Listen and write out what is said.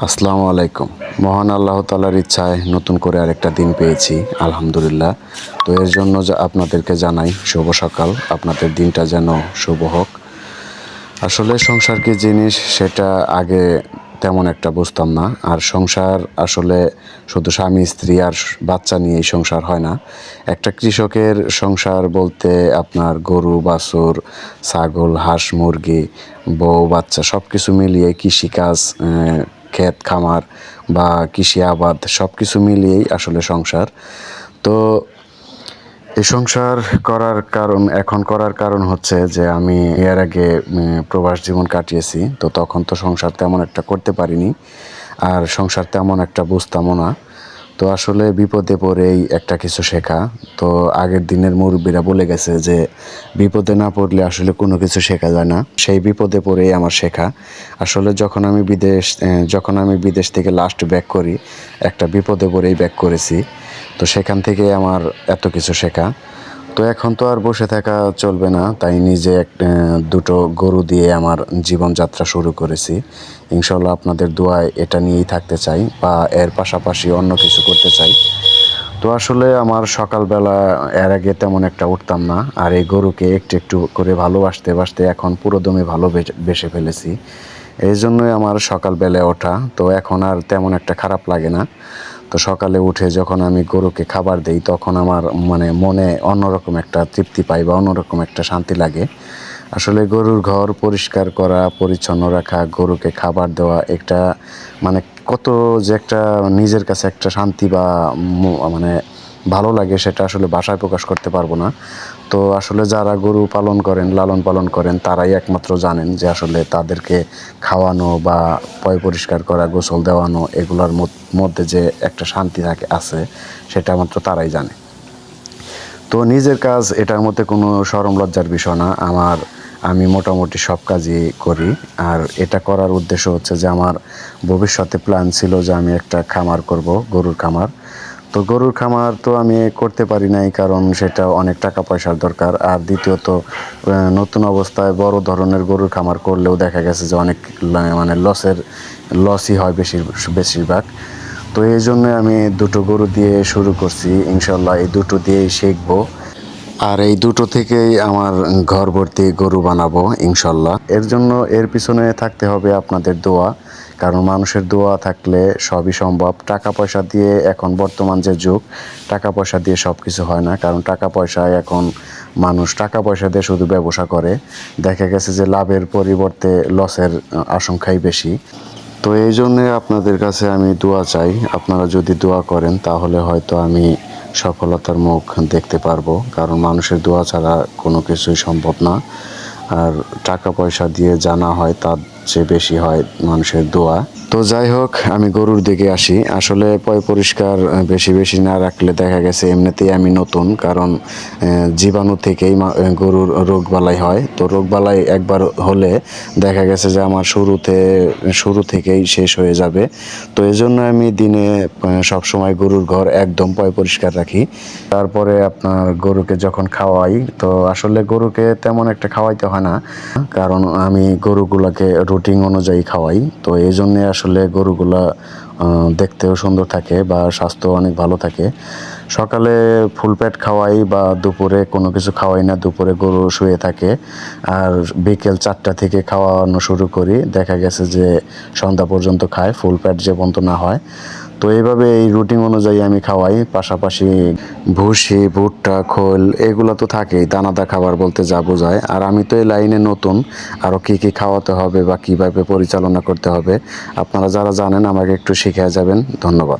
আসসালামু আলাইকুম। মহান আল্লাহ তাআলার ইচ্ছায় নতুন করে আরেকটা দিন পেয়েছি, আলহামদুলিল্লাহ। তো এর জন্য আপনাদেরকে জানাই শুভ সকাল, আপনাদের দিনটা যেন শুভ হোক। আসলে সংসার কী জিনিস সেটা আগে তেমন একটা বুঝতাম না। আর সংসার আসলে শুধু স্বামী স্ত্রী আর বাচ্চা নিয়েই সংসার হয় না। একটা কৃষকের সংসার বলতে আপনার গরু বাছুর, ছাগল, হাঁস মুরগি, বউ বাচ্চা সব কিছু মিলিয়ে কৃষিকাজ, ক্ষেত খামার বা কৃষি আবাদ সব কিছু মিলিয়েই আসলে সংসার। তো এই সংসার করার কারণ হচ্ছে যে আমি এর আগে প্রবাস জীবন কাটিয়েছি। তো তখন তো সংসার তেমন একটা করতে পারিনি, আর সংসার তেমন একটা বুঝতামও না। তো আসলে বিপদে পড়েই একটা কিছু শেখা। তো আগের দিনের মুরব্বীরা বলে গেছে যে বিপদে না পড়লে আসলে কোনো কিছু শেখা যায় না। সেই বিপদে পড়েই আমার শেখা। আসলে যখন আমি বিদেশ থেকে লাস্ট ব্যাক করি, একটা বিপদে পড়েই ব্যাক করেছি। তো সেখান থেকে আমার এত কিছু শেখা। তো এখন তো আর বসে থাকা চলবে না, তাই নিজে দুটো গরু দিয়ে আমার জীবনযাত্রা শুরু করেছি। ইনশাল্লাহ আপনাদের দোয়ায় এটা নিয়েই থাকতে চাই বা এর পাশাপাশি অন্য কিছু করতে চাই। তো আসলে আমার সকালবেলা এর আগে তেমন একটা উঠতাম না, আর এই গরুকে একটু একটু করে ভালোবাসতে এখন পুরোদমে বেসে ফেলেছি। এই জন্যই আমার সকালবেলায় ওঠা। তো এখন আর তেমন একটা খারাপ লাগে না। তো সকালে উঠে যখন আমি গরুকে খাবার দেই, তখন আমার মনে অন্যরকম একটা তৃপ্তি পাই বা অন্যরকম একটা শান্তি লাগে। আসলে গরুর ঘর পরিষ্কার করা, পরিচ্ছন্ন রাখা, গরুকে খাবার দেওয়া, একটা মানে কত যে একটা নিজের কাছে একটা শান্তি বা ভালো লাগে, সেটা আসলে ভাষায় প্রকাশ করতে পারবো না। তো আসলে যারা গরু পালন করেন, লালন পালন করেন, তারাই একমাত্র জানেন যে আসলে তাদেরকে খাওয়ানো বা পরিষ্কার করা, গোসল দেওয়ানো, এগুলোর মধ্যে যে একটা শান্তি আছে, সেটা মাত্র তারাই জানে। তো নিজের কাজ, এটার মধ্যে কোনো শরম লজ্জার বিষয় না। আমি মোটামুটি সব কাজই করি। আর এটা করার উদ্দেশ্য হচ্ছে যে আমার ভবিষ্যতে প্ল্যান ছিল যে আমি একটা খামার করব, গরুর খামার। তো গরুর খামার তো আমি করতে পারি নাই, কারণ সেটা অনেক টাকা পয়সার দরকার। আর দ্বিতীয়ত নতুন অবস্থায় বড় ধরনের গরুর খামার করলেও দেখা গেছে যে অনেক লসই হয় বেশিরভাগ। তো এই জন্য আমি দুটো গরু দিয়ে শুরু করছি। ইনশাল্লাহ এই দুটো দিয়েই শিখবো, আর এই দুটো থেকেই আমার ঘর ভর্তি গরু বানাবো ইনশাল্লাহ। এর জন্য এর পিছনে থাকতে হবে আপনাদের দোয়া, কারণ মানুষের দোয়া থাকলে সবই সম্ভব। টাকা পয়সা দিয়ে, এখন বর্তমান যে যুগ, টাকা পয়সা দিয়ে সব কিছু হয় না। কারণ মানুষ টাকা পয়সা দিয়ে শুধু ব্যবসা করে, দেখা গেছে যে লাভের পরিবর্তে লসের আশঙ্কাই বেশি। তো এই জন্যে আপনাদের কাছে আমি দোয়া চাই। আপনারা যদি দোয়া করেন তাহলে হয়তো আমি সফলতার মুখ দেখতে পারবো, কারণ মানুষের দোয়া ছাড়া কোনো কিছুই সম্ভব না। আর টাকা পয়সা দিয়ে জানা হয়, তার চেয়ে বেশি হয় মানুষের দোয়া। তো যাই হোক, আমি গরুর দিকে আসি। আসলে পরিষ্কার বেশি বেশি না রাখলে দেখা গেছে এমনিতেই আমি নতুন, কারণ জীবাণু থেকেই গরুর রোগবালাই হয়। তো রোগবালাই একবার হলে দেখা গেছে যে আমার শুরু থেকেই শেষ হয়ে যাবে। তো এই জন্য আমি দিনে সবসময় গরুর ঘর একদম পরিষ্কার রাখি। তারপরে আপনার গরুকে যখন খাওয়াই, তো আসলে গরুকে তেমন একটা খাওয়াইতে হয় না, কারণ আমি গরুগুলোকে রুটিন অনুযায়ী খাওয়াই। তো এই জন্যে আসলে গরুগুলা দেখতেও সুন্দর থাকে বা স্বাস্থ্য অনেক ভালো থাকে। সকালে ফুল পেট খাওয়াই বা দুপুরে কোনো কিছু খাওয়াই না, দুপুরে গরু শুয়ে থাকে। আর বিকেল 4টা থেকে খাওয়ানো শুরু করি, দেখা গেছে যে সন্ধ্যা পর্যন্ত খায়, ফুল পেট যে পর্যন্ত না হয়। তো এইভাবে এই রুটিন অনুযায়ী আমি খাওয়াই। পাশাপাশি ভুসি, ভুট্টা, খোল এগুলো তো থাকেই, দানাদার খাবার বলতে যা বোঝায়। আর আমি তো এই লাইনে নতুন, আরও কী কী খাওয়াতে হবে বা কীভাবে পরিচালনা করতে হবে আপনারা যারা জানেন আমাকে একটু শিখিয়ে যাবেন। ধন্যবাদ।